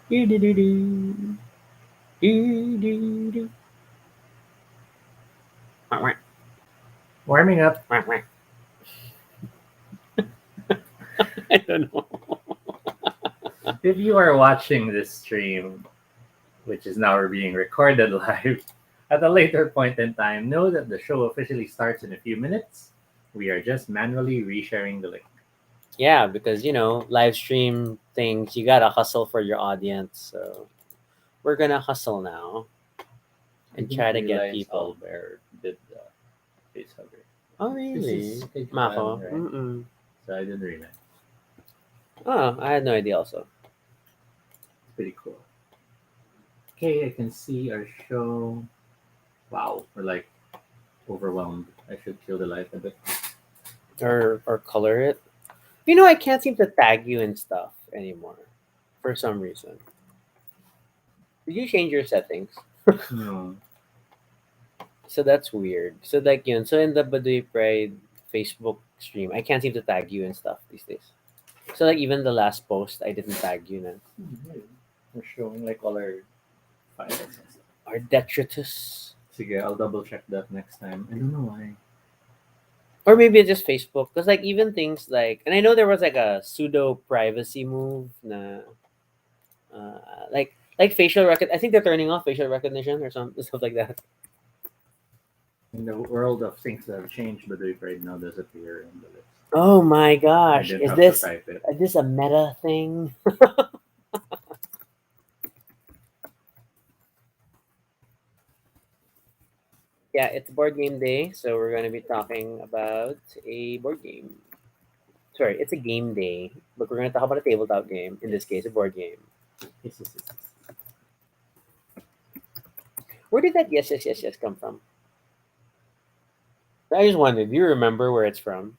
Do-do-do-do. Do-do-do. Wah, wah, Warming up. wah, wah. I don't know. If you are watching this stream, which is now being recorded live at a later point in time, know that the show officially starts in a few minutes. We are just manually resharing the link. Yeah, because live stream things, you gotta hustle for your audience. So we're gonna hustle now I and didn't try to get realize people. Albert did the face hugger. Oh, This really? is page one, Mako? right? Mm-mm. So I didn't realize. Oh, I had no idea also. It's pretty cool. Okay, I can see our show. Wow, we're like overwhelmed. I should kill the light a bit. Or color it. I can't seem to tag you and stuff anymore for some reason. Did you change your settings? No. So that's weird. So like so in the Baduy Pride Facebook stream, I can't seem to tag you and stuff these days. So like even the last post, I didn't tag you na. We're showing like all our files and stuff. Our detritus. Sige, I'll double check that next time. I don't know why. Or maybe it's just Facebook. Because like even things like, and I know there was like a pseudo privacy move na, like facial I think they're turning off facial recognition or some stuff like that. In the world of things that have changed, but they right now disappear in the list. Oh my I gosh, didn't is have to this type it. is this a meta thing? Yeah, it's board game day, so we're gonna be talking about a board game. Sorry, it's a game day, but we're gonna talk about a tabletop game. In this case, a board game. Yes. Where did that yes come from? I just wondered. Do you remember where it's from?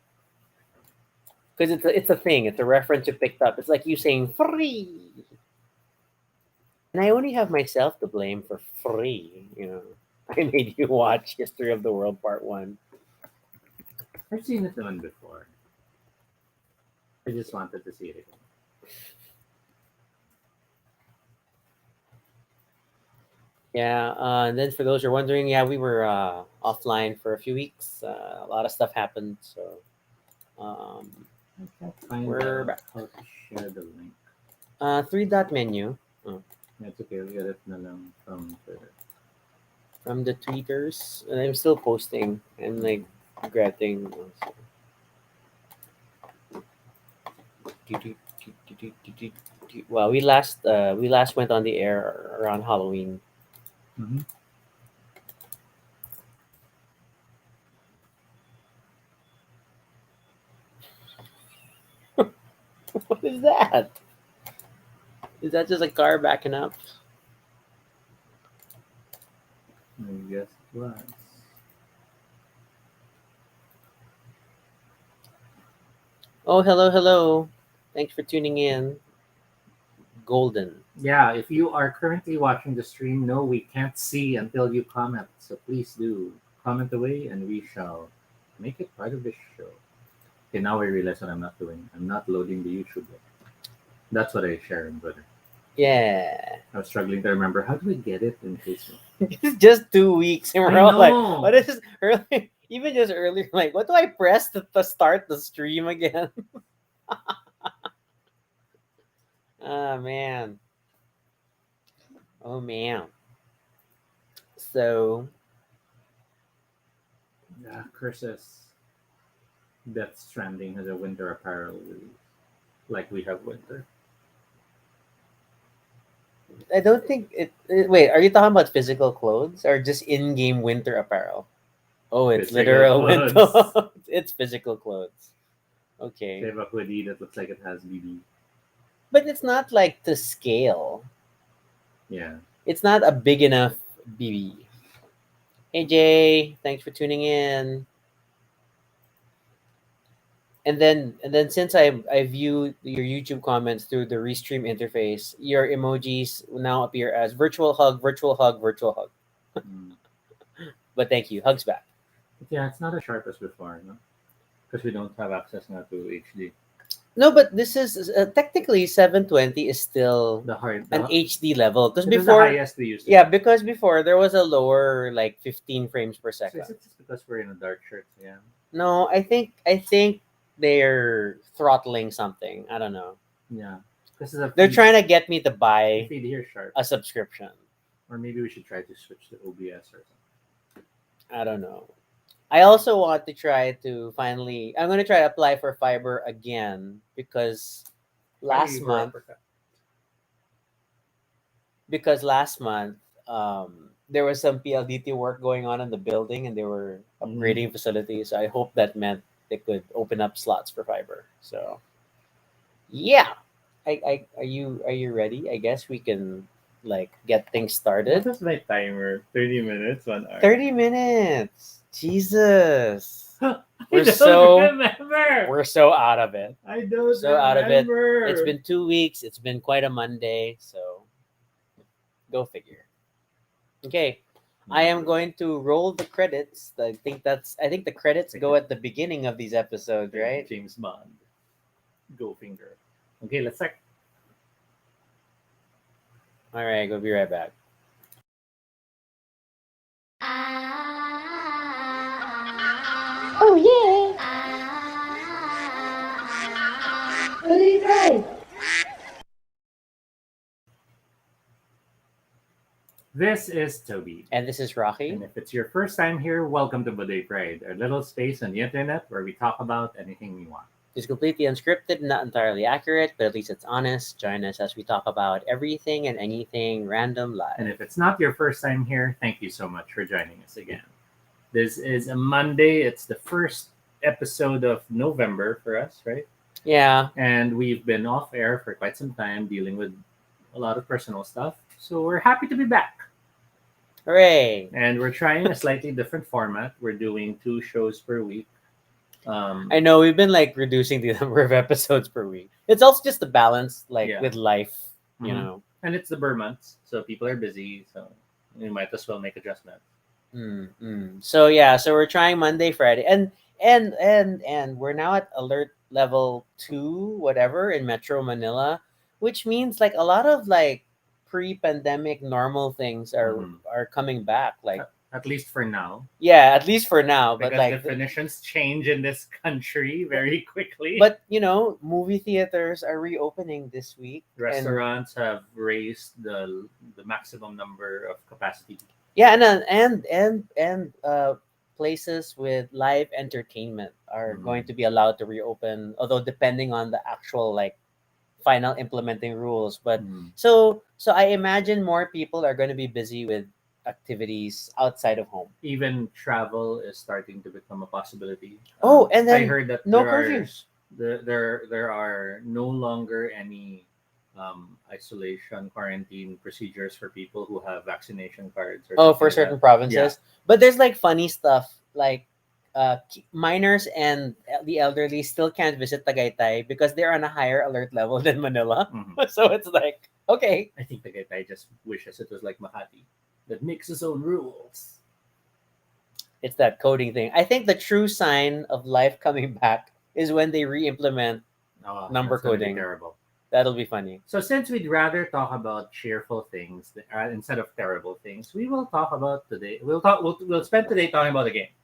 Because it's a thing. It's a reference you picked up. It's like you saying free, and I only have myself to blame for free. I made you watch History of the World Part One. I've seen it one before. I just wanted to see it again. Yeah, and then for those who are wondering, yeah, we were offline for a few weeks. A lot of stuff happened, so um, I can't find we're out back. how to share the link. Three dot menu. Oh, It's okay, we got it na lang from Twitter. from the tweeters, and I'm still posting. I'm like regretting. Well, we last went on the air around Halloween. Mm-hmm. What is that? Is that just a car backing up? I guess it was. Oh, hello, hello. Thanks for tuning in. Golden. Yeah, if you are currently watching the stream, no, we can't see until you comment. So please do comment away and we shall make it part of the show. Okay, now I realize what I'm not doing. I'm not loading the YouTube link. That's what I share on Twitter. Yeah. I was struggling to remember how do I get it in Facebook? It's just 2 weeks, and we're I all like, know. "What is this?" Early, even just earlier, like, what do I press to start the stream again? Oh man. Oh man. So Yeah, Curses Death Stranding has a winter apparel release. Like we have winter. I don't think wait, are you talking about physical clothes or just in-game winter apparel? Oh, it's Physical literal winter. clothes. It's physical clothes. They Okay, have a hoodie that looks like it has BB. but it's not like to scale. Yeah. It's not a big enough BB. Hey Jay, thanks for tuning in. And then since I view your YouTube comments through the restream interface, your emojis will now appear as virtual hug, virtual hug, virtual hug. Mm. But thank you, hugs back. But yeah, it's not as sharp as before, no? Because we don't have access now to HD. No, but this is technically 720 is still The hard, an the, HD level because it is the before, highest we used to yeah, get. because before there was a lower like 15 frames per So second. is it just because we're in a dark shirt? Yeah. No, I think they're throttling something. I don't know. Yeah. This is a They're feed, trying to get me to the buy feed here sharp. a subscription. Or maybe we should try to switch to OBS or something. I don't know. I also want to try to finally. I'm gonna try to apply for fiber again because Sorry last for month uppercut. last month there was some PLDT work going on in the building and they were Mhm. upgrading facilities. I hope that meant they could open up slots for fiber. So yeah, are you ready? I guess we can like get things What started. is my timer? 30 minutes, 1 hour. 30 minutes. Jesus, I we're don't so remember. we're so out of it. I We're don't so out of it. It's remember. been 2 weeks. It's been quite a Monday. So go figure. Okay, I am going to roll the credits. I think the credits go at the beginning of these episodes, right? James Bond. Go finger. Okay, let's start. All right, go be right back. Oh yeah! Pretty right! This is Toby. And this is Rocky. And if it's your first time here, welcome to Baduy Pride, a little space on the internet where we talk about anything we want. It's completely unscripted, not entirely accurate, but at least it's honest. Join us as we talk about everything and anything random live. And if it's not your first time here, thank you so much for joining us again. This is a Monday. It's the first episode of November for us, right? Yeah, And we've been off air for quite some time dealing with a lot of personal stuff. So we're happy to be back. hooray! And we're trying a slightly different format. We're doing 2 shows per week. I know we've been like reducing the number of episodes per week. It's also just the balance, like Yeah. with life, you Mhm. know. And it's the Burr months, so people are busy. So we might as well make adjustments. So yeah, so we're trying Monday, Friday, and we're now at alert level 2, whatever, in Metro Manila, which means like a lot of like pre-pandemic normal things Mhm. are coming back. Like At least for now, yeah, at least for now. But because like, definitions change in this country very quickly. but movie theaters are reopening this week, and Restaurants have raised the maximum number of capacity. yeah, and places with live entertainment are going to be allowed to reopen, although depending on the actual like final implementing rules. But Mhm. so I imagine more people are going to be busy with activities outside of home. Even travel is starting to become a possibility. Oh, and I then heard that no curfews. there are no longer any isolation quarantine procedures for people who have vaccination cards or Oh, something for like certain that. provinces. But there's like funny stuff like minors and the elderly still can't visit Tagaytay because they're on a higher alert level than Manila. Mhm. So it's like, okay, I think the guy just wishes it was like Makati that makes his own rules. it's that coding thing. I think the true sign of life coming back is when they re-implement Oh, number that's gonna be coding. terrible. That'll be funny. So since we'd rather talk about cheerful things instead of terrible things, we will talk about today. We'll spend today talking about a game.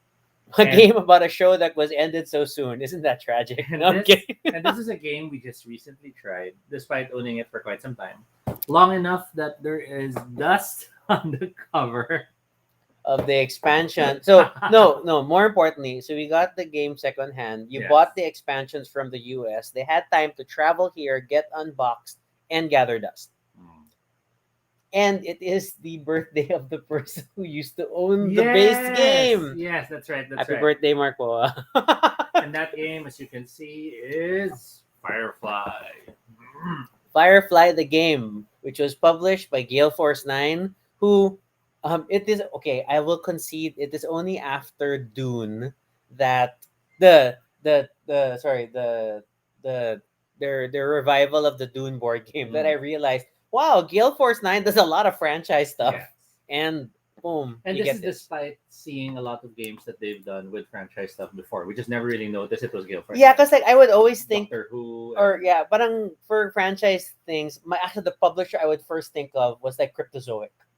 A And- game about a show that was ended so soon. Isn't that tragic? And No, I'm this, kidding. and this is a game we just recently tried, despite owning it for quite some time. Long enough that there is dust on the cover. Of the expansion. So no. More importantly, so we got the game secondhand. You Yes. bought the expansions from the US. They had time to travel here, get unboxed, and gather dust. And it is the birthday of the person who used to own the base game. Yes, that's right. That's Happy right. birthday, Marco. And that game, as you can see, is Firefly. Firefly the game, which was published by Gale Force 9, who it is okay, I will concede it is only after Dune that the sorry, the their revival of the Dune board game that I realized, wow, Gale Force 9 does a lot of franchise stuff. Yes. And boom, And you this get is this. despite seeing a lot of games that they've done with franchise stuff before. We just never really noticed it was Gale Force Yeah, 9. because like I would always think, Doctor Who. or yeah, parang for franchise things, actually the publisher I would first think of was like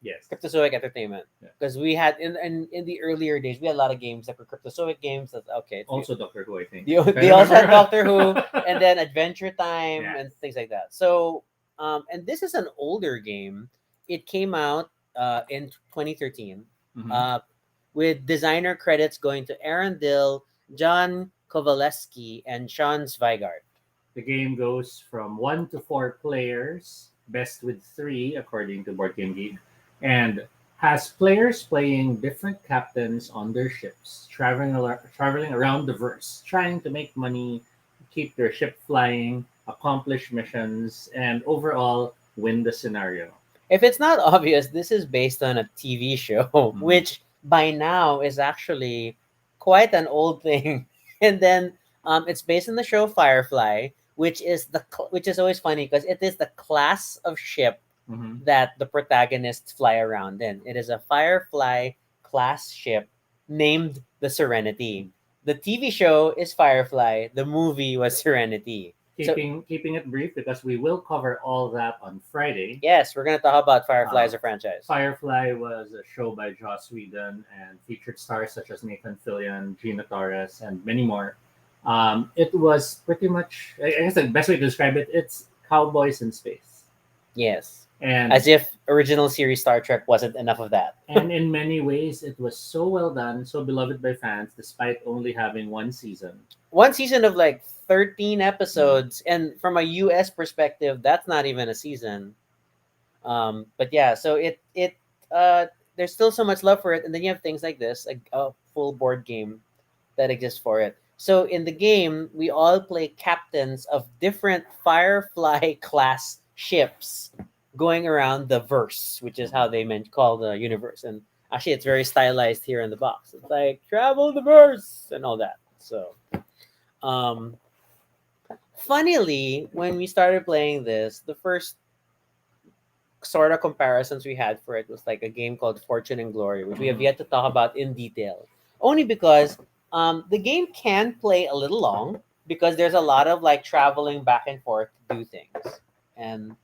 Yes. Cryptozoic Entertainment, Yeah. because we had in the earlier days we had a lot of games that were Cryptozoic games. That's okay. Also Doctor Who, I think. They also had Doctor Who, and then Adventure Time Yes. and things like that. So, and this is an older game. It came out in 2013, Mhm. uh, with designer credits going to Aaron Dill, John Kovaleski, and Sean Sweigart. The game goes from 1 to 4 players, best with 3 according to Board Game Geek, and has players playing different captains on their ships, traveling around the verse, trying to make money, keep their ship flying, accomplish missions, and overall win the scenario. If it's not obvious, this is based on a TV show, Mhm. which by now is actually quite an old thing. And then it's based on the show Firefly, which is always funny because it is the class of ship Mhm. that the protagonists fly around in. It is a Firefly class ship named the Serenity. The TV show is Firefly. The movie was Serenity. So Keeping it brief because we will cover all that on Friday. yes, we're gonna talk about Firefly as a Um, franchise. Firefly was a show by Joss Whedon and featured stars such as Nathan Fillion, Gina Torres, and many more. It was pretty much, I guess the best way to describe it, it's cowboys in space. Yes. And As if original series Star Trek wasn't enough of that. and in many ways, it was so well done, so beloved by fans, despite only having 1 season. One season of like 13 episodes, and from a US perspective, that's not even a season. But yeah, so uh there's still so much love for it, and then you have things like this, like a full board game that exists for it. So in the game, we all play captains of different Firefly class ships going around the verse, which is how they call the universe. And actually, it's very stylized here in the box. It's like travel the verse and all that. So, um, funnily, when we started playing this, the first sort of comparisons we had for it was like a game called Fortune and Glory, which we have yet to talk about in detail. Only because the game can play a little long because there's a lot of like traveling back and forth to do things. And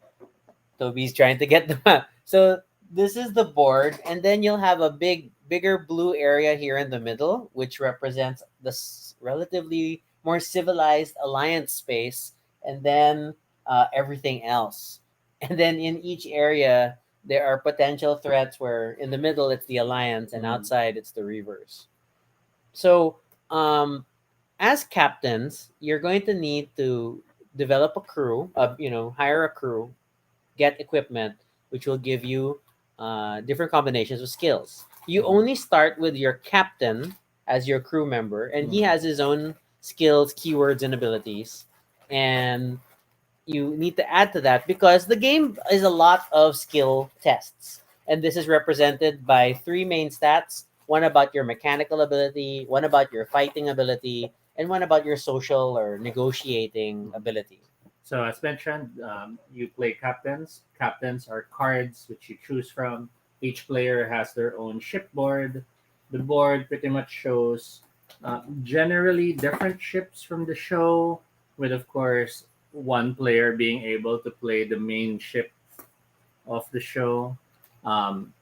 Toby's trying to get the map. So this is the board, and then you'll have a bigger blue area here in the middle, which represents the relatively more civilized alliance space, and then everything else. And then in each area, there are potential threats where in the middle it's the alliance, and Mhm. outside it's the reverse. So, as captains, you're going to need to develop a crew, hire a crew, get equipment, which will give you different combinations of skills. You Mhm. only start with your captain as your crew member, and he Mhm. has his own skills, keywords, and abilities. And you need to add to that because the game is a lot of skill tests. And this is represented by three main stats: one about your mechanical ability, one about your fighting ability, and one about your social or negotiating Mhm. ability. So as mentioned, you play captains. Captains are cards which you choose from. Each player has their own ship board. The board pretty much shows generally different ships from the show, with of course one player being able to play the main ship of the show. Um,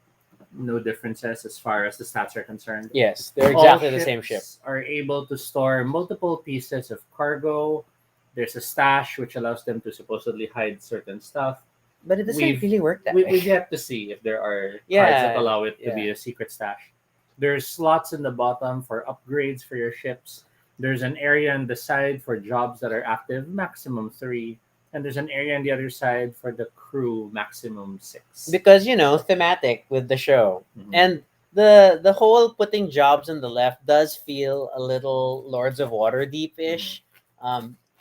no differences as far as the stats are concerned. Yes, they're All exactly the same ship. ships are able to store multiple pieces of cargo. There's a stash which allows them to supposedly hide certain stuff. But it doesn't We've really work that we've way. yet to see if there are cards that Yeah, allow it to yeah. be a secret stash. There's slots in the bottom for upgrades for your ships. There's an area on the side for jobs that are active, maximum 3. And there's an area on the other side for the crew, maximum 6. Because thematic with the show. Mhm. And the whole putting jobs on the left does feel a little Lords of Waterdeep-ish.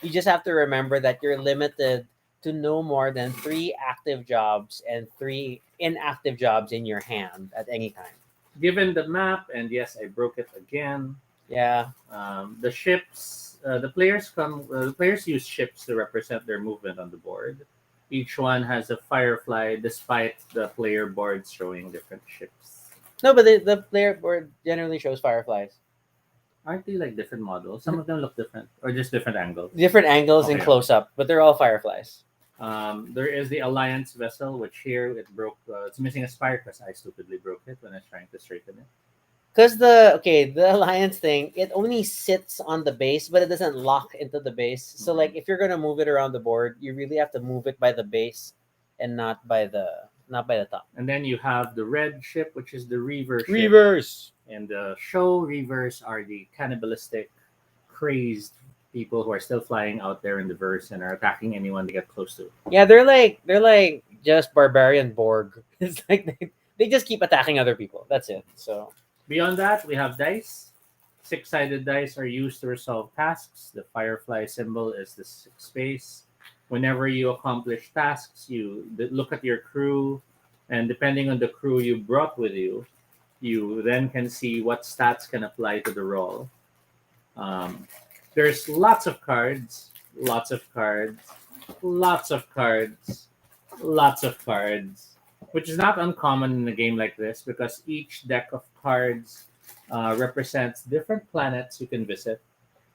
You just have to remember that you're limited to no more than 3 active jobs and 3 inactive jobs in your hand at any time. Given the map, and yes, I broke it again. Yeah. The ships, the players use ships to represent their movement on the board. Each one has a firefly, despite the player boards showing different ships. No, but the player board generally shows fireflies. Aren't they like different models? Some of them look different, or just different angles. Different angles and Okay, close okay. up, but they're all fireflies. There is the Alliance vessel, which here it broke. It's missing a spire because I stupidly broke it when I was trying to straighten it. Because the alliance thing, it only sits on the base, but it doesn't lock into the base. So like Mhm. if you're gonna move it around the board, you really have to move it by the base and not by the top. And then you have the red ship, which is the Reaver ship. Reverse. And the show Reavers are the cannibalistic, crazed people who are still flying out there in the verse and are attacking anyone they get close to. Yeah, they're like just barbarian Borg. It's like they just keep attacking other people. That's it. So Beyond that, we have dice. Six-sided dice are used to resolve tasks. The Firefly symbol is the sixth space. Whenever you accomplish tasks, you look at your crew, and depending on the crew you brought with you, you then can see what stats can apply to the roll. Um, there's lots of cards, lots of cards, lots of cards, lots of cards, which is not uncommon in a game like this because each deck of cards represents different planets you can visit,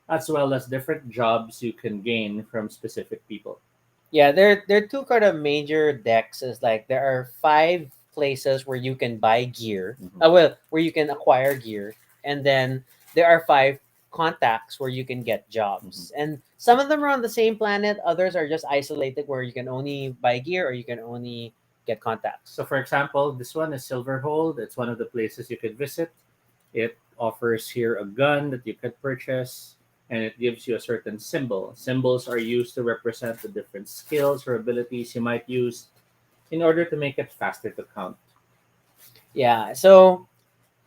as well as different jobs you can gain from specific people. yeah, there are two kind of major decks. Is like there are five places where you can buy gear. Mhm. Well, where you can acquire gear, and then there are five contacts where you can get Mhm. jobs. And some of them are on the same planet. Others are just isolated where you can only buy gear or you can only get contacts. So, for example, this one is Silverhold. It's one of the places you could visit. It offers here a gun that you could purchase, and it gives you a certain symbol. Symbols are used to represent the different skills or abilities you might use in order to make it faster to count. Yeah. So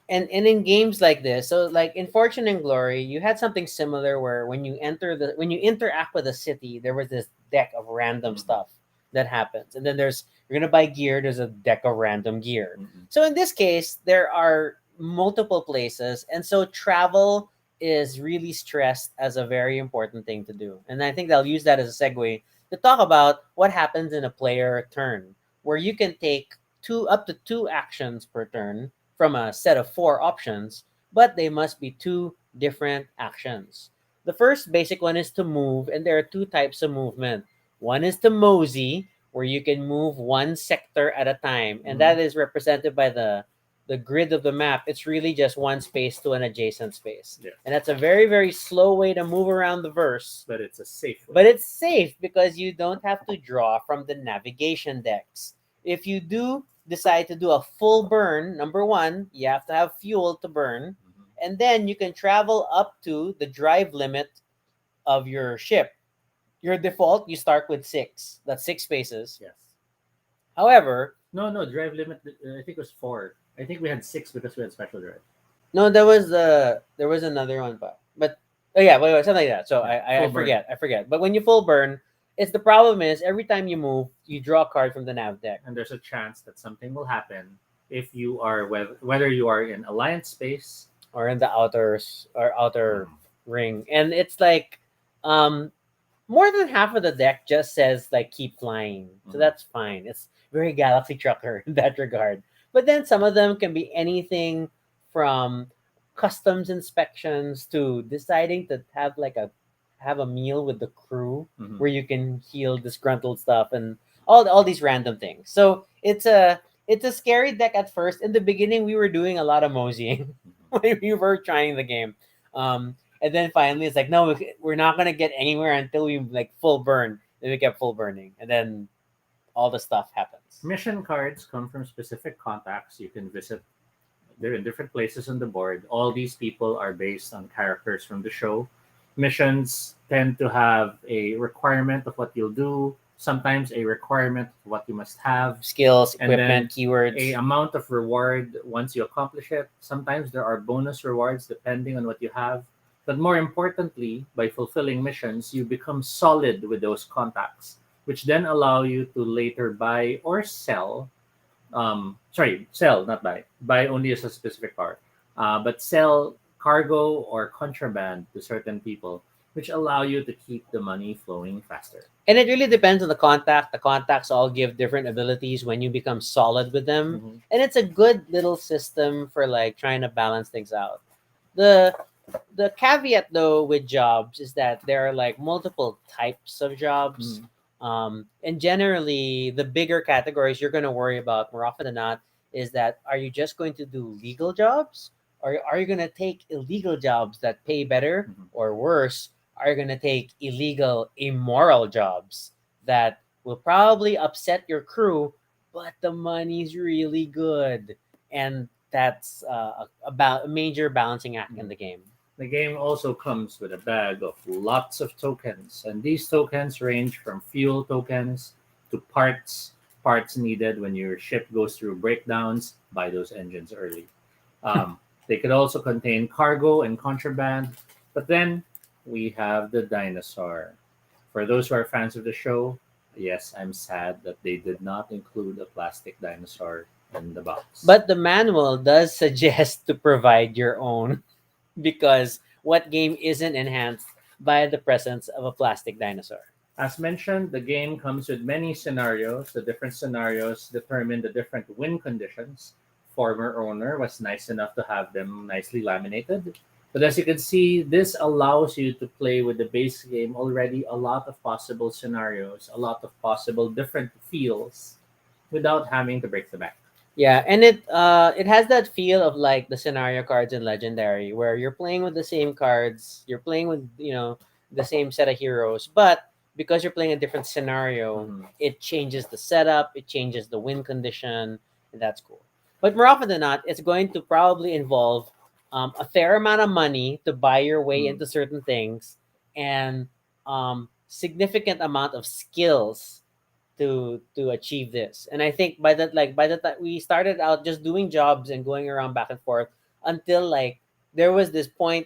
and in games like this, so like in Fortune and Glory, you had something similar where when you interact with a city, there was this deck of random Mhm. stuff that happens, and then you're gonna buy gear. There's a deck of random gear. Mhm. So in this case, there are multiple places, and so travel is really stressed as a very important thing to do. And I think I'll use that as a segue to talk about what happens in a player turn, where you can take up to two actions per turn from a set of four options, but they must be two different actions. The first basic one is to move, and there are two types of movement. One is to mosey, where you can move one sector at a time, and Mhm. that is represented by the grid of the map. It's really just one space to an adjacent space. Yeah, And that's a very, very slow way to move around the verse, but it's a safe way. but it's safe because you don't have to draw from the navigation decks. If you do decide to do a full burn, number one, you have to have fuel to burn, Mhm. and then you can travel up to the drive limit of your ship. Your default, you start with six. That's six spaces. Yes. However, No, no, drive limit, I think it was four. I think we had six because we had special drive. no, there was another one, but oh yeah, wait, something like that. So Yeah, I full burn. forget. But when you full burn, it's the problem is every time you move, you draw a card from the nav deck. And there's a chance that something will happen if you are, whether you are in alliance space. Or in the outer Mhm. ring, and it's like um more than half of the deck just says like keep flying, so Mhm. that's fine. It's very Galaxy Trucker in that regard. But then some of them can be anything from customs inspections to deciding to have a meal with the crew Mhm. where you can heal disgruntled stuff and all these random things. So it's a scary deck at first. In the beginning, we were doing a lot of moseying Mhm. when we were trying the game. And then finally, it's like, no, we're not gonna get anywhere until we like full burn. Then we kept full burning, and then all the stuff happens. Mission cards come from specific contacts you can visit. They're in different places on the board. All these people are based on characters from the show. Missions tend to have a requirement of what you'll do, sometimes a requirement of what you must have, Skills, and equipment, then a keywords. amount of reward once you accomplish it. Sometimes there are bonus rewards depending on what you have. But more importantly, by fulfilling missions, you become solid with those contacts, which then allow you to later buy or sell. Sorry, sell, not buy. Buy only as a specific car, but sell cargo or contraband to certain people. which allow you to keep the money flowing faster. And it really depends on the contact. The contacts all give different abilities when you become solid with them. Mhm. And it's a good little system for like trying to balance things out. The the caveat though with jobs is that there are like multiple types of jobs. Mhm. And generally the bigger categories you're going to worry about more often than not is that are you just going to do legal jobs, or are you going to take illegal jobs that pay better, Mhm. or worse, are you going to take illegal immoral jobs that will probably upset your crew, but the money's really good. And that's about a major balancing act in Mhm. the game. The game also comes with a bag of lots of tokens, and these tokens range from fuel tokens to parts needed when your ship goes through breakdowns. Buy those engines early. They could also contain cargo and contraband. But then we have the dinosaur. For those who are fans of the show, yes, I'm sad that they did not include a plastic dinosaur in the box. But the manual does suggest to provide your own, because what game isn't enhanced by the presence of a plastic dinosaur? As mentioned, the game comes with many scenarios. The different scenarios determine the different win conditions. Former owner was nice enough to have them nicely laminated. But as you can see, this allows you to play with the base game already a lot of possible scenarios, a lot of possible different feels without having to break the bank. Yeah, and it has that feel of like the scenario cards in Legendary, where you're playing with the same cards, you're playing with the same set of heroes, but because you're playing a different scenario, Mhm. it changes the setup, it changes the win condition, and that's cool. But more often than not, it's going to probably involve a fair amount of money to buy your way Mhm. into certain things, and significant amount of skills to achieve this. And I think by the time we started out just doing jobs and going around back and forth, until like there was this point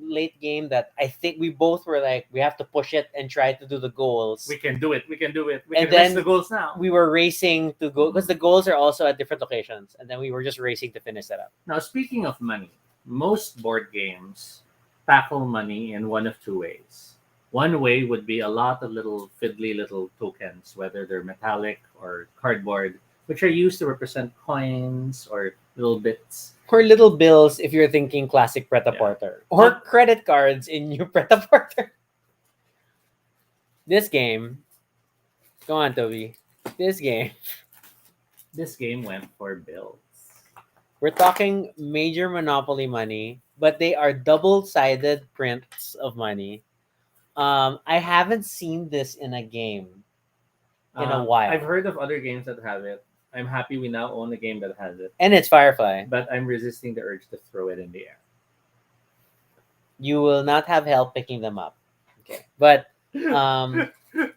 late game that I think we both were like we have to push it and try to do the goals. We can do it. We can do it. We And can reach the then goals now. we were racing to go because Mhm. the goals are also at different locations, and then we were just racing to finish that up. Now, speaking of money, most board games tackle money in one of two ways. One way would be a lot of little fiddly little tokens, whether they're metallic or cardboard, which are used to represent coins or little bits. Or little bills if you're thinking classic Pret a Yeah. Porter, or credit cards in new Pret a Porter. This game, go on, Toby. This game, This game went for bills. we're talking major Monopoly money, but they are double-sided prints of money. I haven't seen this in a game in a I've while, heard of other games that have it. I'm happy we now own a game that has it, and it's Firefly. but I'm resisting the urge to throw it in the You will not have help picking them up. Okay, but um, air.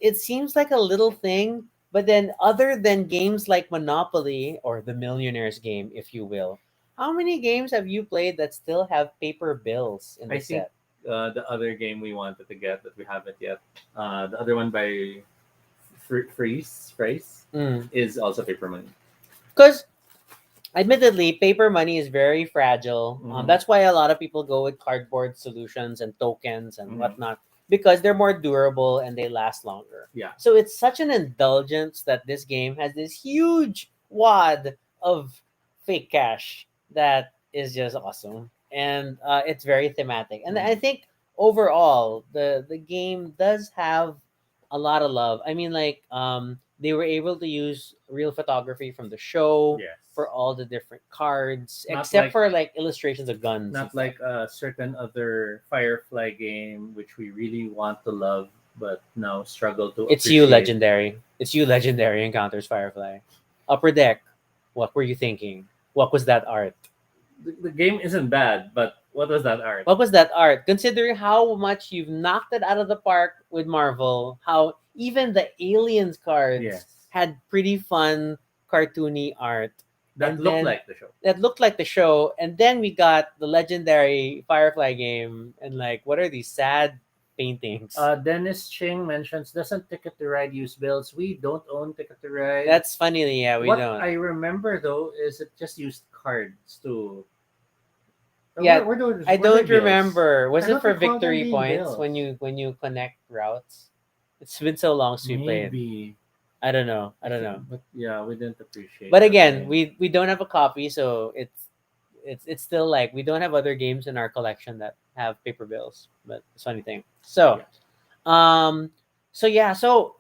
it seems like a little thing, but then other than games like Monopoly or the Millionaires game, if you will, how many games have you played that still have paper bills in I the think set? the other game we wanted to get that we haven't yet, the other one by Freeze is also paper money. Because admittedly, paper money is very fragile. Mhm. That's why a lot of people go with cardboard solutions and tokens and Mhm. whatnot, because they're more durable and they last longer. Yeah. So it's such an indulgence that this game has this huge wad of fake cash that is just awesome, and it's very thematic. And I Mhm. think overall, the game does have a lot of love. I mean, like they were able to use real photography from the show Yes. for all the different cards, Not except like for like illustrations of guns and not stuff. like a certain other Firefly game which we really want to love but now struggle to It's you, appreciate. legendary. It's you, legendary encounters Firefly. Upper deck. What were you thinking? What was that art? The game isn't bad, but what was that art? What was that art? Considering how much you've knocked it out of the park with Marvel, how even the Aliens cards Yes. had pretty fun cartoony art, That and looked then like the show. that looked like the show, and then we got the legendary Firefly game, and like, what are these sad paintings? Dennis Ching mentions, doesn't Ticket to Ride use bills? We don't own Ticket to Ride. That's funny, yeah, we What don't. I remember though is it just used cards to Yeah, I where don't are bills? remember. Was I it don't for recall them victory being points bills. when you connect routes? It's been so long since we played. Maybe. I don't know. I don't know. But yeah, we didn't appreciate But that again, game. we don't have a copy, so it's still like we don't have other games in our collection that have paper bills. But it's a funny thing. So Yeah. um so yeah, so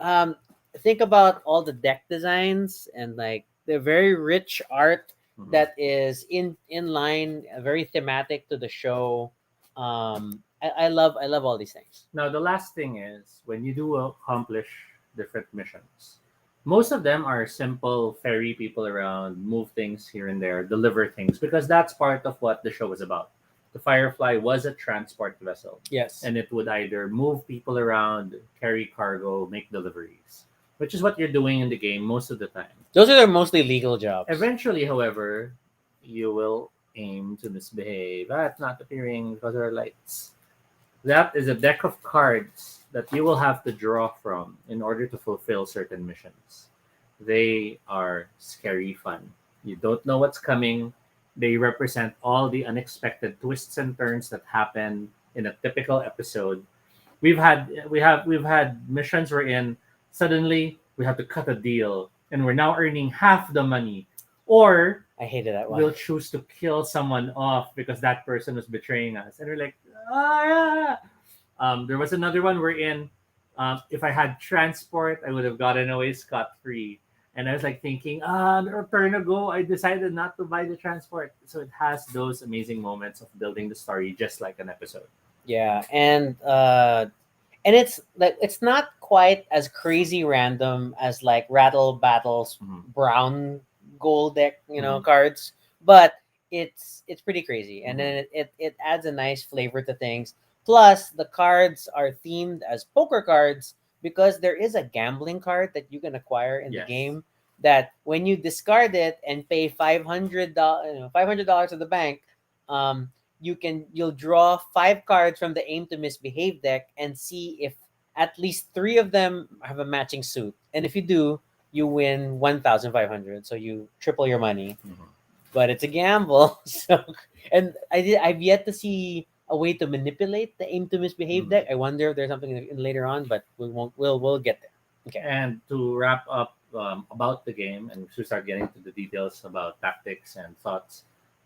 think about all the deck designs and like the very rich art Mhm. that is in line, very thematic to the show. I love all these things. Now, the last thing is when you do accomplish different missions, most of them are simple ferry people around, move things here and there, deliver things, because that's part of what the show was about. The Firefly was a transport vessel, Yes. and it would either move people around, carry cargo, make deliveries, which is what you're doing in the game most of the time. Those are mostly legal jobs. Eventually, however, you will aim to misbehave at not appearing because there are lights. That is a deck of cards that you will have to draw from in order to fulfill certain missions. They are scary fun. You don't know what's coming. They represent all the unexpected twists and turns that happen in a typical episode. We've had missions wherein suddenly we have to cut a deal and we're now earning half the money. Or I hated that one. we'll choose to kill someone off because that person was betraying us. And we're like, ah. There was another one wherein if I had transport, I would have gotten away scot free. And I was like thinking, a turn ago, I decided not to buy the transport. So it has those amazing moments of building the story just like an episode. Yeah, and it's like it's not quite as crazy random as like Rattle Battle's Mhm. brown gold deck, Mhm. cards, but it's pretty crazy, and Mhm. then it adds a nice flavor to things. Plus, the cards are themed as poker cards because there is a gambling card that you can acquire in the Yes. game that when you discard it and pay $500, $500 to the bank, um, you'll draw 5 cards from the aim to misbehave deck and see if at least 3 of them have a matching suit. And if you do, you win 1,500. So you triple your money. Mhm. But it's a gamble. So and I've yet to see a way to manipulate the aim to misbehave Mhm. deck. I wonder if there's something later on, but we won't. We'll get there. Okay. And to wrap up about the game, and to start getting to the details about tactics and thoughts,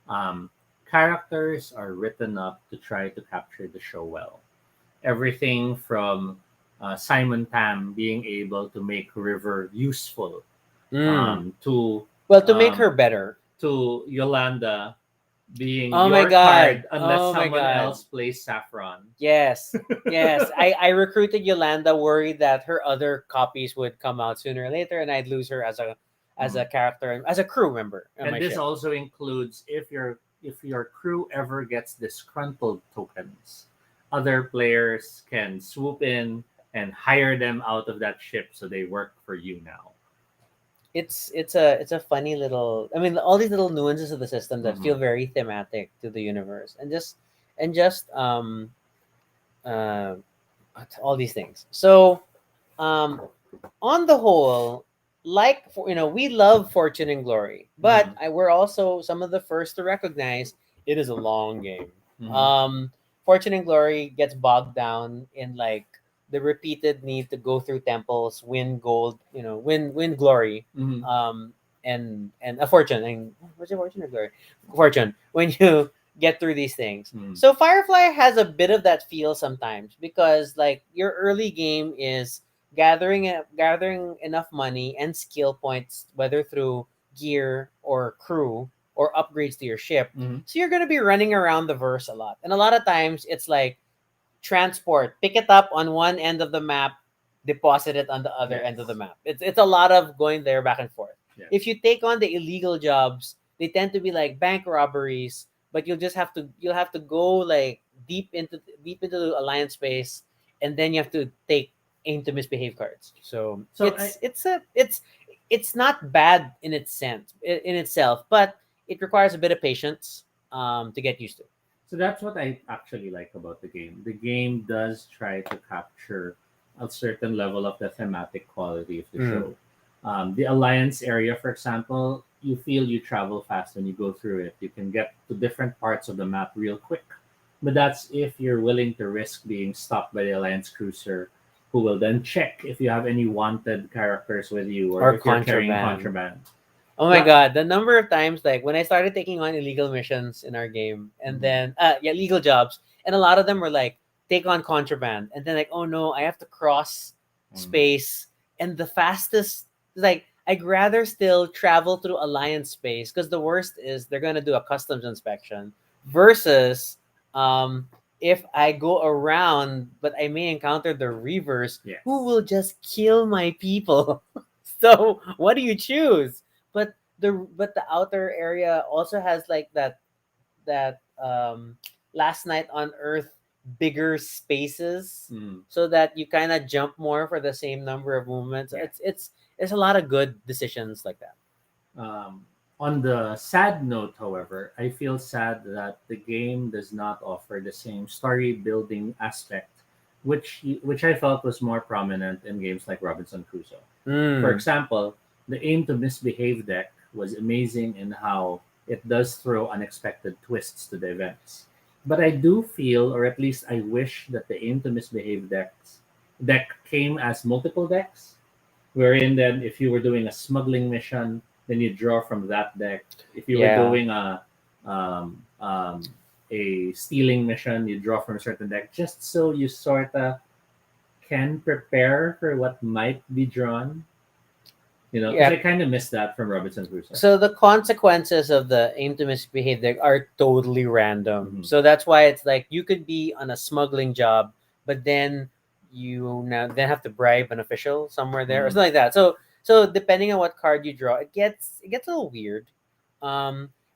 um, characters are written up to try to capture the show well. Everything from Simon Pam being able to make River useful, Mm. um, to Well, to make her um, better. to Yolanda being Oh my your god. card unless Oh my someone god. else plays Saffron. Yes. Yes. I recruited Yolanda worried that her other copies would come out sooner or later and I'd lose her as a Mhm. character, as a crew member on And my this ship. also includes if your crew ever gets disgruntled tokens, other players can swoop in and hire them out of that ship so they work for you now. It's a funny little, I mean, all these little nuances of the system that Hmm. feel very thematic to the universe and just uh all these things. So um on the whole, like we love Fortune and Glory, but Hmm. we're also some of the first to recognize it is a long game. Hmm. Um, Fortune and Glory gets bogged down in like the repeated need to go through temples, win gold, win glory, Hmm. um, and a fortune. And what's it, Fortune or Glory? Fortune. When you get through these things. Hmm. So Firefly has a bit of that feel sometimes because like your early game is gathering enough money and skill points, whether through gear or crew or upgrades to your ship. Hmm. So you're gonna be running around the verse a lot, and a lot of times it's like transport, pick it up on one end of the map, deposit it on the other end of the Yes. map. It's a lot of going there back and forth. If Yes. you take on the illegal jobs, they tend to be like bank robberies, but you'll have to go like deep into the alliance space, and then you have to take aim to misbehave cards. So So I it's not bad in its sense in itself, but it requires a bit of patience to get used to. So that's what I actually like about the game. The game does try to capture a certain level of the thematic quality of the Mm. show. The Alliance area, for example, you feel you travel fast when you go through it. You can get to different parts of the map real quick. But that's if you're willing to risk being stopped by the Alliance cruiser, who will then check if you have any wanted characters with you or Or if you're carrying contraband. contraband. Oh my Yeah. god, the number of times like when I started taking on illegal missions in our game and then illegal jobs and a lot of them were like take on contraband and then like oh no, I have to cross space and the fastest like I'd rather still travel through alliance space because the worst is they're going to do a customs inspection versus if I go around but I may encounter the reavers Yes. who will just kill my people. So, what do you choose? But the outer area also has like that last night on Earth bigger spaces so that you kind of jump more for the same number of movements. Yeah. It's a lot of good decisions like that. On the sad note, however, I feel sad that the game does not offer the same story building aspect, which I felt was more prominent in games like Robinson Crusoe. For Mm. example, the aim to misbehave deck was amazing in how it does throw unexpected twists to the events. But I do feel, or at least I wish, that the aim to misbehave deck came as multiple decks, wherein then if you were doing a smuggling mission, then you draw from that deck. If you were Yeah. doing um, um, a stealing mission, you draw from a certain deck, just so you sort of can prepare for what might be drawn. Because I Yeah. kind of missed that from Robinson Crusoe. So the consequences of the aim to misbehave there are totally random. Mhm. So that's why it's like you could be on a smuggling job, but then you now then have to bribe an official somewhere there or Mhm. something like that. So depending on what card you draw, it gets a little weird.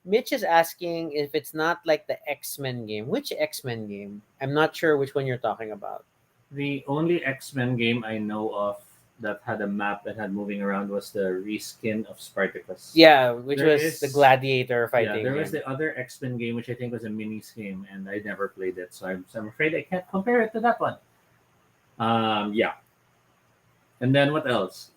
Mitch is asking if it's not like the X-Men game. Which X-Men game? I'm not sure which one you're talking about. The only X-Men game I know of that had a map that had moving around was the reskin of Spartacus. Yeah, which There was the is gladiator Yeah, fighting there was game. the other X-Men game which I think was a mini game, and I never played it, so I'm afraid I can't compare it to that one. Yeah, and then what else?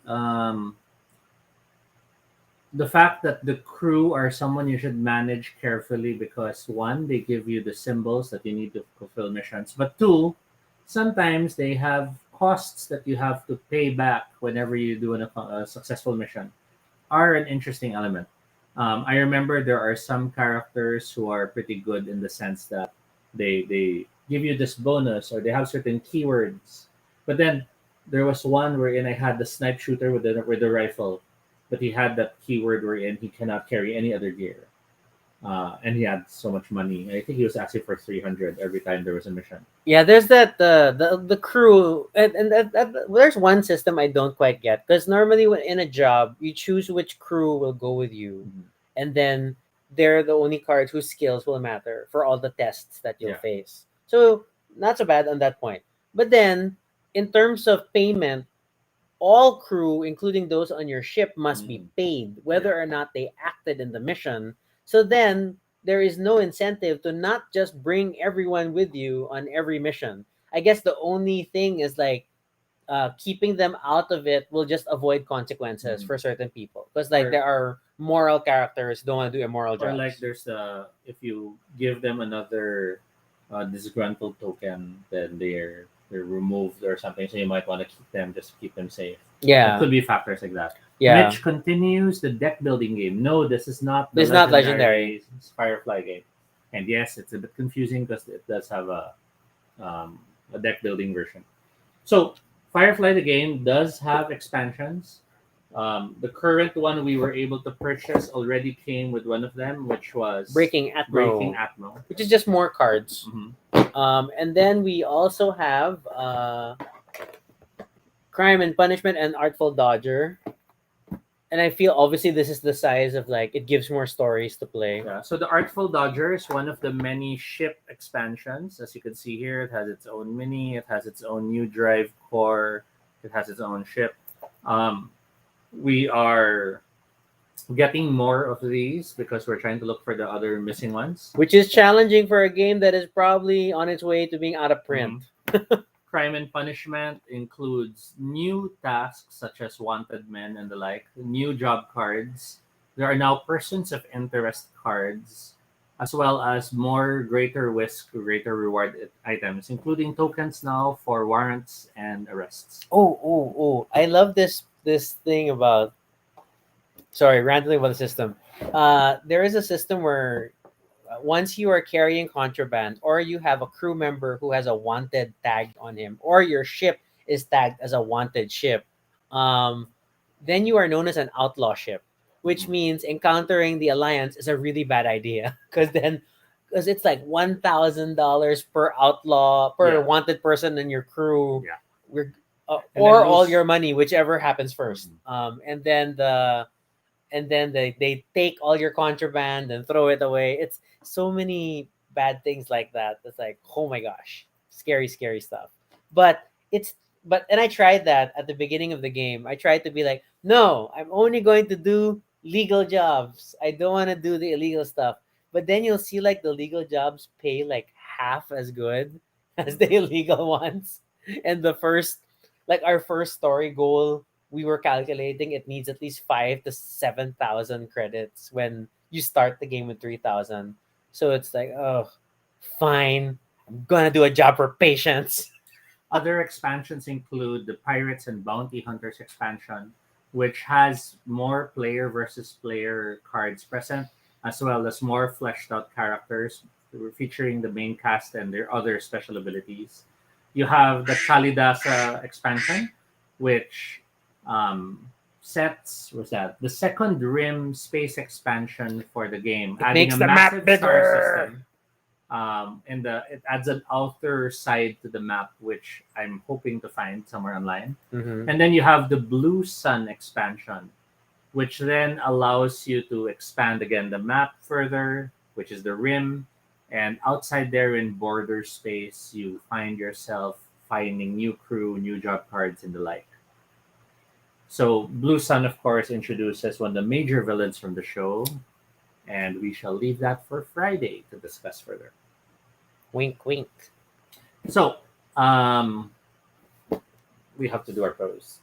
The fact that the crew are someone you should manage carefully because one, they give you the symbols that you need to fulfill missions, but two, sometimes they have costs that you have to pay back whenever you do a successful mission, are an interesting element. I remember there are some characters who are pretty good in the sense that they give you this bonus or they have certain keywords. But then there was one wherein I had the snipe shooter with the rifle, but he had that keyword wherein he cannot carry any other gear. And he had so much money. I think he was asking for 300 every time there was a mission. Yeah, there's that the crew there's one system I don't quite get because normally when in a job you choose which crew will go with you, Mhm. and then they're the only cards whose skills will matter for all the tests that you'll Yeah. face. So not so bad on that point. But then in terms of payment, all crew, including those on your ship, must be Mhm. paid, Yeah. whether or not they acted in the mission. So then there is no incentive to not just bring everyone with you on every mission. I guess the only thing is like keeping them out of it will just avoid consequences Mhm. for certain people because like Or there are moral characters who don't want to do immoral or like jobs. there's if you give them another disgruntled token, then they're removed or something. So you might want to keep them just to keep them safe. It Yeah, could be factors like that. yeah. Mitch continues the deck building game. No, this is not the This is not legendary. legendary Firefly game. And yes, it's a bit confusing because it does have a deck building version. So Firefly the game does have expansions. The current one we were able to purchase already came with one of them, which was Breaking Breaking Atmo, Atmo. which is just more cards. Mhm. And then we also have Crime and Punishment and Artful Dodger. And I feel obviously this is the size of like it gives more stories to play. Yeah. So the Artful Dodger is one of the many ship expansions. As you can see here, it has its own mini, it has its own new drive core, it has its own ship. Um, we are getting more of these because we're trying to look for the other missing ones. Which is challenging for a game that is probably on its way to being out of print. Crime and Punishment includes new tasks such as wanted men and the like, new job cards, There are now persons of interest cards, as well as more greater risk, greater reward items, including tokens now for warrants and arrests. Oh! I love this thing about. Sorry, randomly about the system. There is a system where once you are carrying contraband, or you have a crew member who has a wanted tag on him, or your ship is tagged as a wanted ship, um, then you are known as an outlaw ship, which Mhm. means encountering the alliance is a really bad idea because it's like $1,000 per outlaw per Yeah, wanted person in your crew. yeah. We're And then or all those. your money, whichever happens first. Mhm. And then they take all your contraband and throw it away. It's so many bad things like that. It's like, oh my gosh, scary stuff. But it's and I tried that at the beginning of the game. I tried to be like, no, I'm only going to do legal jobs. I don't want to do the illegal stuff. But then you'll see like the legal jobs pay like half as good as the illegal ones. And our first story goal, we were calculating it needs at least 5 to 7,000 credits when you start the game with 3,000. So it's like, oh, fine, I'm gonna do a job for patience. Other expansions include the Pirates and Bounty Hunters expansion, which has more player versus player cards present, as well as more fleshed out characters featuring the main cast and their other special abilities. You have the Kalidasa expansion, which um, sets was that the second rim space expansion for the game, It adding a makes the map massive star bigger. system, and it adds an outer side to the map, which I'm hoping to find somewhere online. Mm-hmm. And then you have the Blue Sun expansion, which then allows you to expand again the map further, which is the rim. And outside there in border space, you find yourself finding new crew, new job cards, and the like. So Blue Sun, of course, introduces one of the major villains from the show, and we shall leave that for Friday to discuss further. Wink, wink. So, um, we have to do our pose.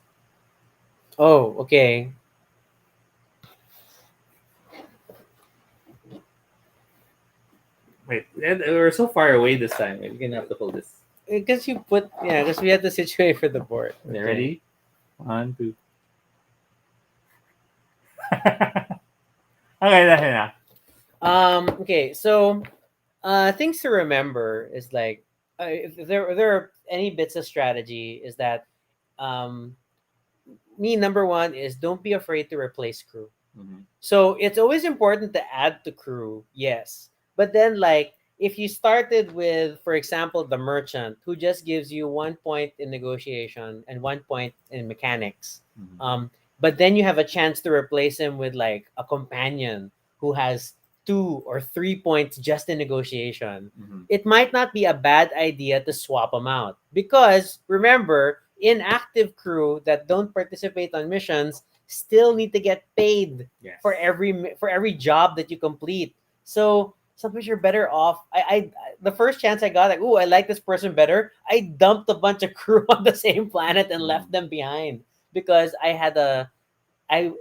Oh, okay. Wait, we're so far away this time. You're gonna have to hold this. Because because we had to situate for the board. Okay, Okay. ready? One, two. Okay, that's enough. Okay, so things to remember is like, if there are any bits of strategy, is that um number one is don't be afraid to replace crew. Mhm. So it's always important to add to crew, yes. But then, like, if you started with, for example, the merchant who just gives you 1 point in negotiation and 1 point in mechanics, Mhm. but then you have a chance to replace him with like a companion who has 2 or 3 points just in negotiation. Mhm. It might not be a bad idea to swap them out because remember, inactive crew that don't participate on missions still need to get paid Yes. for every job that you complete. So sometimes you're better off. The first chance I got, like, oh, I like this person better. I dumped a bunch of crew on the same planet and left them behind because I I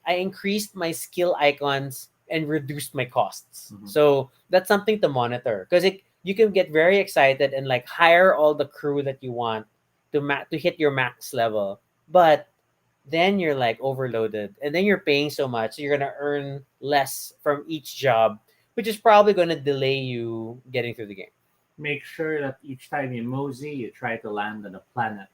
increased my skill icons and reduced my costs. Mhm. So that's something to monitor because you can get very excited and like hire all the crew that you want to hit your max level, but then you're like overloaded and then you're paying so much, so you're gonna earn less from each job, which is probably gonna delay you getting through the game. Make sure that each time you mosey, you try to land on a planet.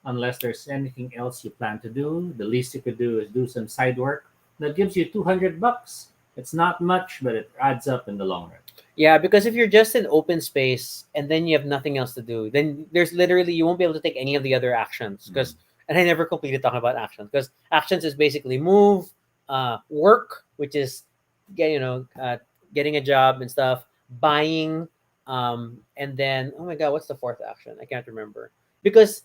Unless there's anything else you plan to do, the least you could do is do some side work that gives you $200. It's not much, but it adds up in the long run. Yeah, because if you're just in open space and then you have nothing else to do, then there's literally you won't be able to take any of the other actions. Because and I never completed talking about actions because actions is basically move, work, which is getting a job and stuff, buying, and then oh my god, what's the fourth action? I can't remember because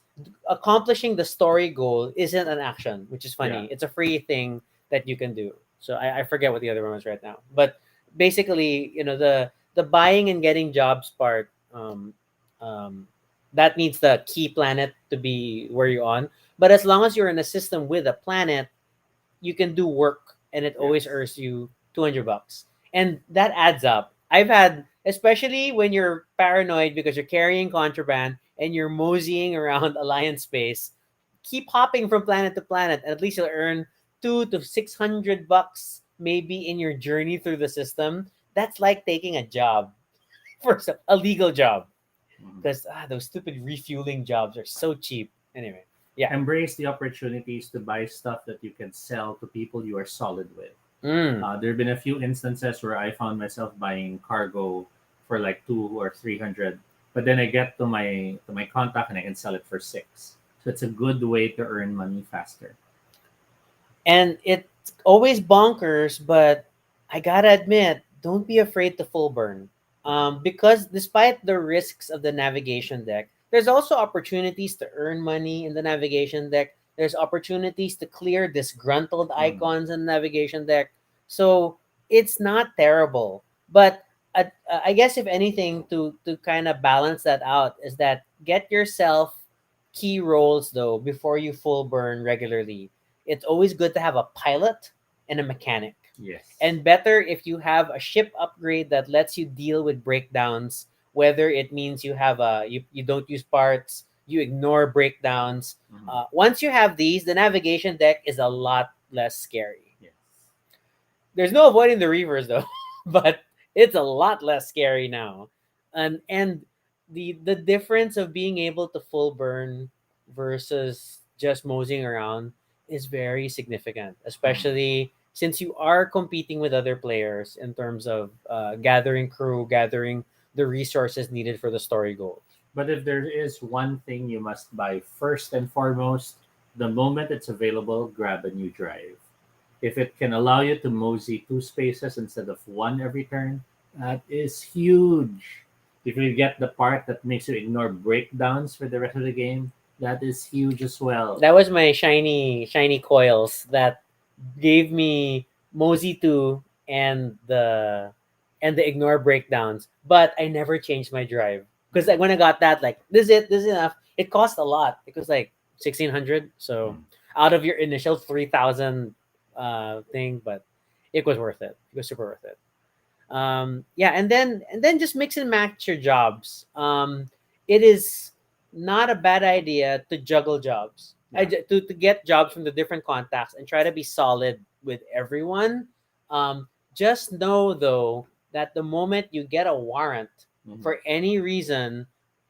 accomplishing the story goal isn't an action, which is Yeah. funny. It's a free thing that you can do. So I forget what the other one was right now, but basically, the buying and getting jobs part, um, that needs the key planet to be where you're on. But as long as you're in a system with a planet, you can do work and it always Yes. earns you $200, and that adds up. I've had, especially when you're paranoid because you're carrying contraband and you're moseying around Alliance space, keep hopping from planet to planet, and at least you'll earn $200 to $600 maybe in your journey through the system. That's like taking a job for a legal job, Mhm. because those stupid refueling jobs are so cheap. Anyway, yeah. Embrace the opportunities to buy stuff that you can sell to people you are solid with. Mm. There have been a few instances where I found myself buying cargo for like 2 or 300, but then I get to my contact and I can sell it for six. So it's a good way to earn money faster. And it's always bonkers, but I gotta admit, don't be afraid to full burn. Because despite the risks of the navigation deck, there's also opportunities to earn money in the navigation deck. There's opportunities to clear disgruntled Mhm. icons in the navigation deck. So it's not terrible. But I guess if anything, to kind of balance that out, is that get yourself key rolls though before you full burn regularly. It's always good to have a pilot and a mechanic. Yes. And better if you have a ship upgrade that lets you deal with breakdowns, whether it means you don't use parts, you ignore breakdowns. Mhm. Once you have these, the navigation deck is a lot less scary. Yes. There's no avoiding the reavers though, but it's a lot less scary now. And the difference of being able to full burn versus just moseying around is very significant, Mhm. especially since you are competing with other players in terms of gathering crew, gathering the resources needed for the story goals. But if there is one thing you must buy first and foremost, the moment it's available, grab a new drive. If it can allow you to mosey two spaces instead of one every turn, that is huge. If you get the part that makes you ignore breakdowns for the rest of the game, that is huge as well. That was my shiny coils that gave me Mosey 2 and the ignore breakdowns, but I never changed my drive because like when I got that, like this is enough. It cost a lot. It was like 1,600, so Mm. out of your initial 3,000 thing, but it was worth it. It was super worth it. Yeah, and then just mix and match your jobs. It is not a bad idea to juggle jobs. Yeah. To get jobs from the different contacts and try to be solid with everyone. Just know though that the moment you get a warrant Mhm. for any reason,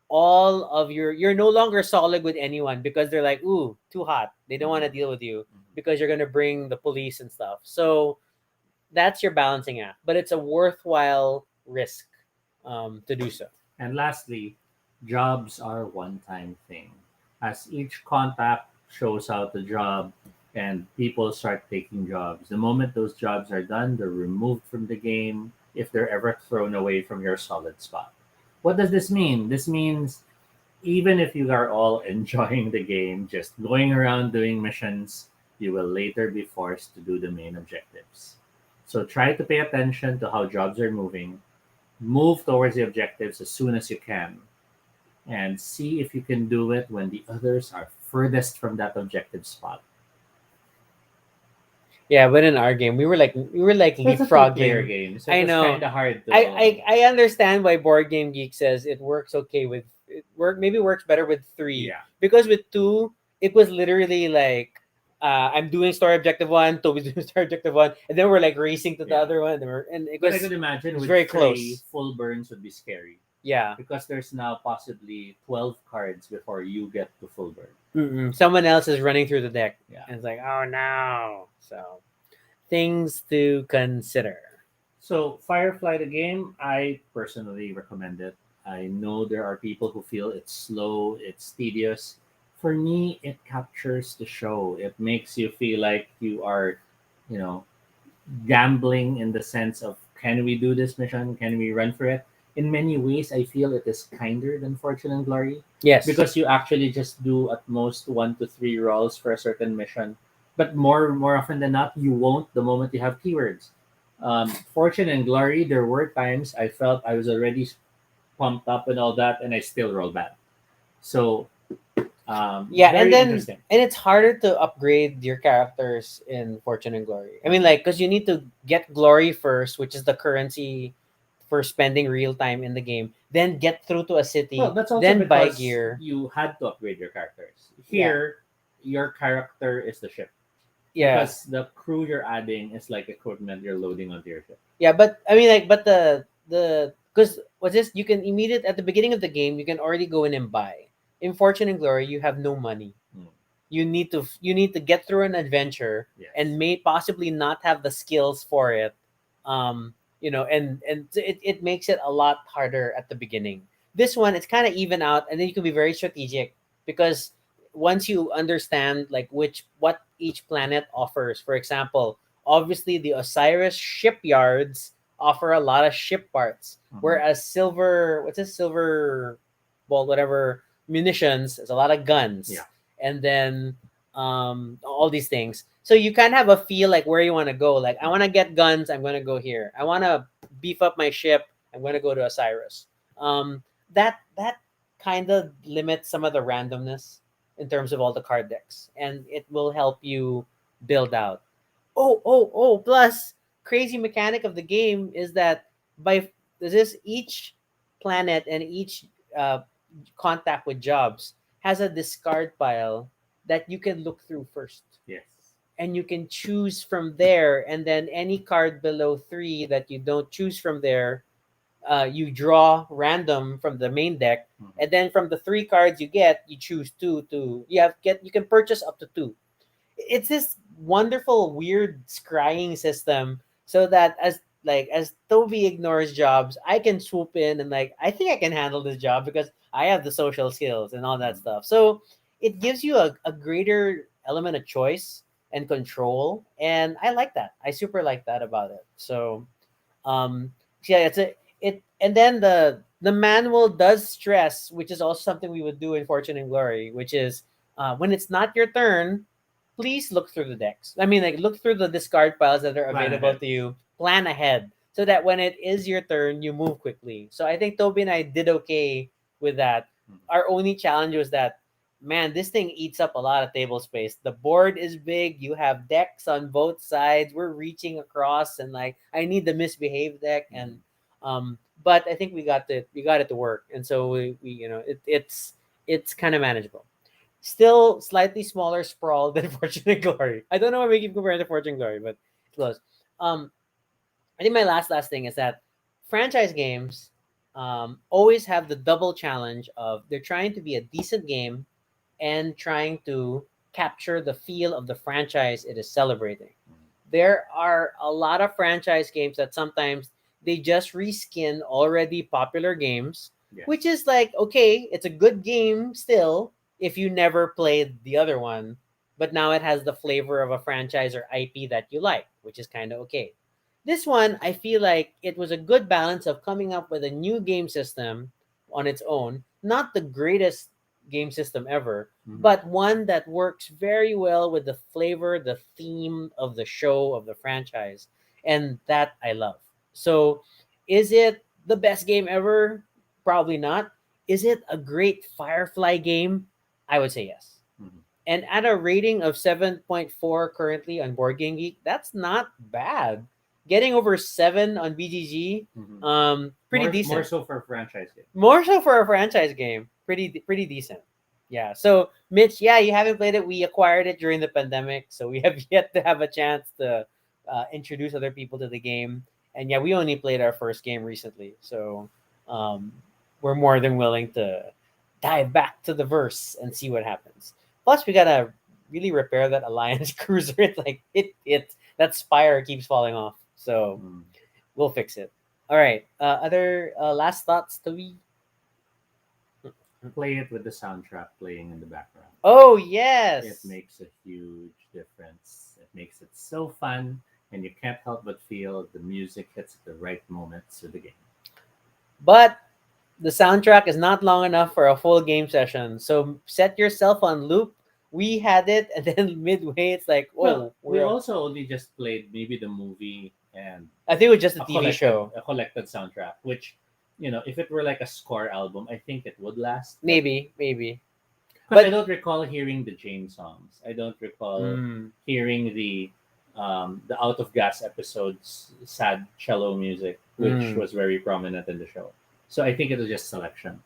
all of you're no longer solid with anyone because they're like, ooh, too hot. They don't want to Mhm. deal with you Mhm. because you're gonna bring the police and stuff. So that's your balancing act, but it's a worthwhile risk to do so. And lastly, jobs are one time thing. As each contact shows out the job and people start taking jobs, the moment those jobs are done, they're removed from the game if they're ever thrown away from your solid spot. What does this mean? This means even if you are all enjoying the game, just going around doing missions, you will later be forced to do the main objectives. So try to pay attention to how jobs are moving. Move towards the objectives as soon as you can, and see if you can do it when the others are furthest from that objective spot. Yeah, but in our game, we were like It's a two-player leapfrogging. game, so it I was kind know. of hard to. I understand why Board Game Geek says it works okay with it maybe works better with three, Yeah, because with two it was literally like I'm doing story objective one, Toby's doing story objective one, and then we're like racing to the yeah. other one, and it But I was could imagine with very three, close. full burns would be scary Yeah. because there's now possibly 12 cards before you get to full burn. Someone else is running through the deck, Yeah. and it's like, oh no. So things to consider. So, Firefly the game, I personally recommend it. I know there are people who feel it's slow, it's tedious. For me, it captures the show. It makes you feel like you are, you know, gambling in the sense of can we do this mission? Can we run for it? In many ways, I feel it is kinder than Fortune and Glory Yes. because you actually just do at most 1 to 3 rolls for a certain mission. But more often than not, you won't the moment you have keywords. Fortune and Glory, there were times I felt I was already pumped up and all that, and I still roll bad. So Yeah, Very interesting. and it's harder to upgrade your characters in Fortune and Glory. I mean, like, because you need to get glory first, which is the currency for spending real time in the game, then get through to a Well, city, that's also then buy because gear. you had to upgrade your characters. Yeah, Here, your character is the ship yeah, because the crew you're adding is like equipment you're loading onto your ship. yeah. But I mean, like, but the because what's this? You can immediate at the beginning of the game, you can already go in and buy. In Fortune and Glory, you have no money. Mm. You need to get through an adventure Yes. and may possibly not have the skills for it. And it makes it a lot harder at the beginning. This one, it's kind of even out, and then you can be very strategic because once you understand like which what each planet offers. For example, obviously the Osiris shipyards offer a lot of ship parts, Mhm. whereas silver, what's this, silver, well, whatever, munitions, there's a lot of guns, Yeah. and then all these things. So you kind of have a feel like where you want to go. Like, I want to get guns, I'm going to go here. I want to beef up my ship, I'm going to go to Osiris. That kind of limits some of the randomness in terms of all the card decks, and it will help you build out. Oh, plus, crazy mechanic of the game is that by this each planet and each uh, contact with jobs has a discard pile that you can look through first, Yes. and you can choose from there, and then any card below 3 that you don't choose from there, you draw random from the main deck, Mhm. and then from the 3 cards you get, you choose two to you can purchase up to 2. It's this wonderful weird scrying system, so that as Toby ignores jobs, I can swoop in and, like, I think I can handle this job because I have the social skills and all that Mhm. stuff. So it gives you a greater element of choice and control, and I like that. I super like that about it. Um yeah, and then the manual does stress, which is also something we would do in Fortune and Glory, which is, when it's not your turn, please look through the decks. I mean, like, look through the discard piles that are Plan available ahead. to you. Plan ahead so that when it is your turn, you move quickly. So I think Toby and I did okay with that. Mhm. Our only challenge was that, man, this thing eats up a lot of table space. The board is big. You have decks on both sides. We're reaching across, and, like, I need the misbehaved deck, and Mhm. but I think we got it to work, and so we it's kind of manageable. Still slightly smaller sprawl than Fortune and Glory. I don't know why we keep comparing to Fortune and Glory, but it's close. Um, I think my last thing is that franchise games always have the double challenge of they're trying to be a decent game and trying to capture the feel of the franchise it is celebrating. There are a lot of franchise games that sometimes they just reskin already popular games, Yes. which is like, okay, it's a good game still if you never played the other one, but now it has the flavor of a franchise or IP that you like, which is kind of okay. This one, I feel like it was a good balance of coming up with a new game system on its own, not the greatest game system ever, Mhm. but one that works very well with the flavor, the theme of the show, of the franchise, and that I love. So, is it the best game ever? Probably not. Is it a great Firefly game? I would say yes. Mhm. And at a rating of 7.4 currently on Board Game Geek, that's not bad. Getting over 7 on BGG, Mhm. pretty More decent. so for a franchise game. More so for a franchise game, pretty decent. Yeah. So Mitch, yeah, you haven't played it. We acquired it during the pandemic, so we have yet to have a chance to introduce other people to the game. And yeah, we only played our first game recently, so um, we're more than willing to dive back to the verse and see what happens. Plus, we gotta really repair that Alliance cruiser. It's like it that spire keeps falling off, so Mm. we'll fix it. All right. Other last thoughts to we. Play it with the soundtrack playing in the background. Oh It yes, makes a huge difference. It makes it so fun, and you can't help but feel the music hits at the right moments of the game. but the soundtrack is not long enough for a full game session. So set yourself on loop. We had it, and then midway, it's like, Well, oh, we we're. also only just played maybe the movie and I think it was just a TV show. a collected soundtrack. Which, if it were like a score album, I think it would last. But Maybe. Because I But don't recall hearing the Jane songs. I don't recall mm, hearing the Out of Gas episode's sad cello music, which mm, was very prominent in the show. So I think it was just selections.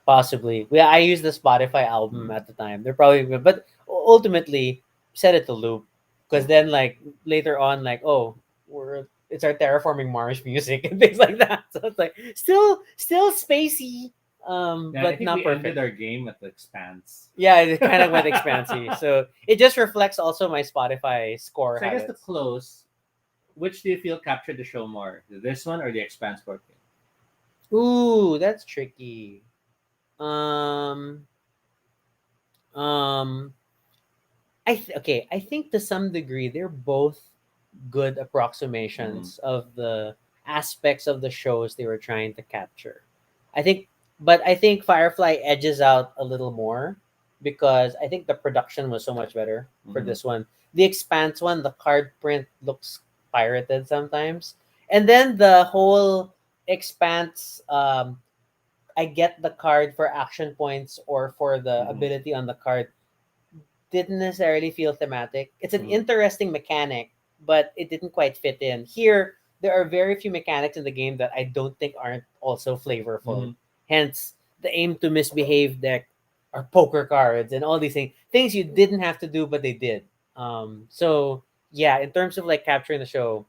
possibly. Yeah, I used the Spotify album Mhm. at the time. They're probably, but ultimately set it to loop because then like later on, like it's our terraforming Mars music and things like that. So it's like still spacey, Yeah, I but think not we ended perfect. our game at the Expanse. Yeah, it kind of went expansy. So it just reflects also my Spotify score So I guess to habits. close, which do you feel captured the show more, this one or the Expanse board game? Ooh, that's tricky. Um, um, okay. I think to some degree they're both good Mhm. approximations of the aspects of the shows they were trying to capture. I think, but I think Firefly edges out a little more because I think the production was so much better for Mhm. this one. The Expanse one, the card print looks pirated sometimes, and then the whole Expanse. I get the card for action points or for the Mhm. ability on the card didn't necessarily feel thematic. It's an Mhm. interesting mechanic, but it didn't quite fit in. Here, there are very few mechanics in the game that I don't think aren't also flavorful. Mhm. Hence, the aim to misbehave deck or poker cards and all these things. Things you didn't have to do, but they did. So yeah, in terms of like capturing the show,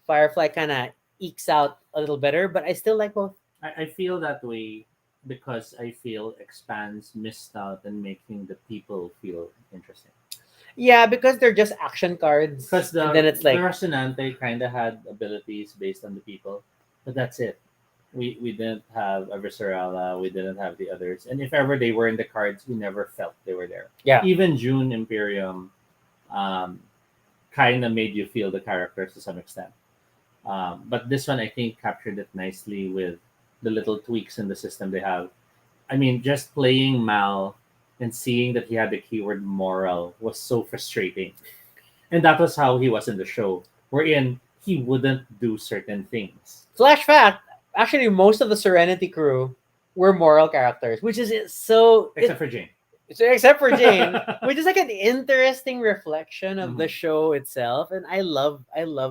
Firefly kind of ekes out a little better, but I still like both. I feel that way because I feel Expanse missed out in making the people feel interesting. Yeah, because they're just action cards, Because and then it's the like, Rocinante kind of had abilities based on the people, but that's it. We didn't have a Viscerala, we didn't have the others, and if ever they were in the cards, we never felt they were there. yeah, Even June Imperium, um, kind of made you feel the characters to some extent. But this one, I think, captured it nicely with the little tweaks in the system they have. I mean, just playing Mal and seeing that he had the keyword moral was so frustrating. And that was how he was in the show, wherein he wouldn't do certain things. flash fact, actually most of the Serenity crew were moral characters, which is Except for Jane. except for Jane, which is like an interesting reflection of the Mhm. show itself, and I love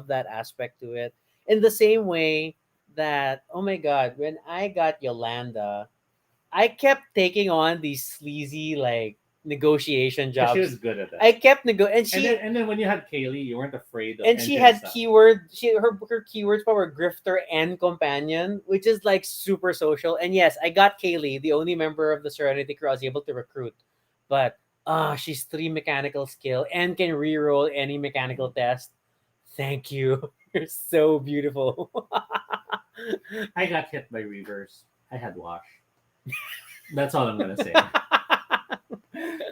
that aspect to it. In the same way that, oh my god, when I got Yolanda, I kept taking on these sleazy like negotiation Because she was jobs. good at that. I kept and And then when you had Kaylee, you weren't afraid of she engine had stuff. her keywords were grifter and companion, which is like super social. And yes, I got Kaylee, the only member of the Serenity crew I was able to recruit. But she's three mechanical skill and can reroll any mechanical test. Thank you. You're so beautiful. I got hit by reverse. I had wash. That's all I'm gonna say.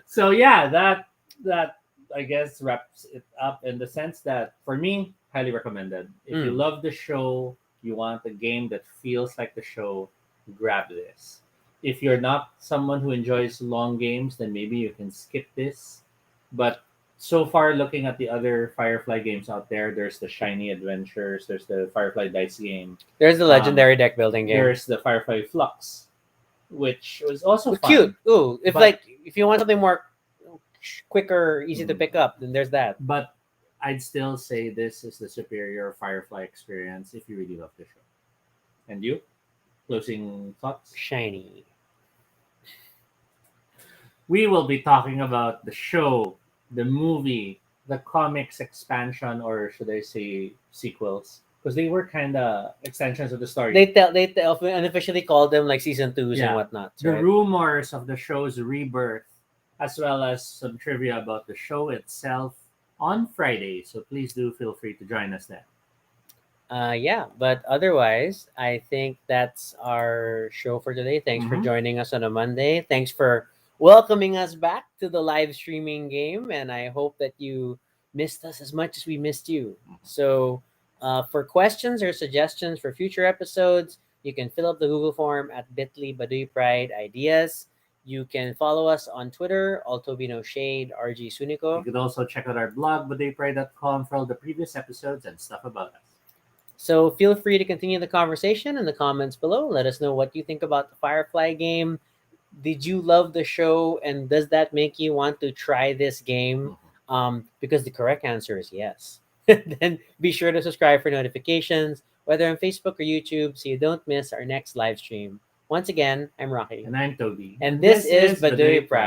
So yeah, that I guess wraps it up in the sense that for me, highly recommended. If you Mm. love the show, you want a game that feels like the show, grab this. If you're not someone who enjoys long games, then maybe you can skip this. But so far, looking at the other Firefly games out there, there's the Shiny Adventures, there's the Firefly Dice game, There's the um, legendary deck building game. there's the Firefly Flux, which was also Well, cute. fun. Ooh, if But like if you want something more quicker, easy to Mhm. pick up, then there's that. But I'd still say this is the superior Firefly experience if you really love the show. And you? Closing thoughts? Shiny. We will be talking about the show, the movie, the comics expansion, or should I say sequels? Because they were kind of extensions of the story. They unofficially call them like season twos and Yeah. whatnot, The right? rumors of the show's rebirth, as well as some trivia about the show itself on Friday. So please do feel free to join us then. Yeah, but otherwise, I think that's our show for today. Thanks for Mm-hmm. joining us on a Monday. Thanks for welcoming us back to the live streaming game, and I hope that you missed us as much as we missed you. So, for questions or suggestions for future episodes, you can fill up the Google form at bit.ly Baduy Pride Ideas. You can follow us on Twitter, Altobino Shade, RG You Sunico. could also check out our blog, budaypray.com, for all the previous episodes and stuff about us. So feel free to continue the conversation in the comments below. Let us know what you think about the Firefly game. did you love the show, and does that make you want to try this game? Because the correct answer is yes. Then be sure to subscribe for notifications, whether on Facebook or YouTube, so you don't miss our next live stream. Once again, I'm Rocky. And I'm Toby. And this is Baduy Prime.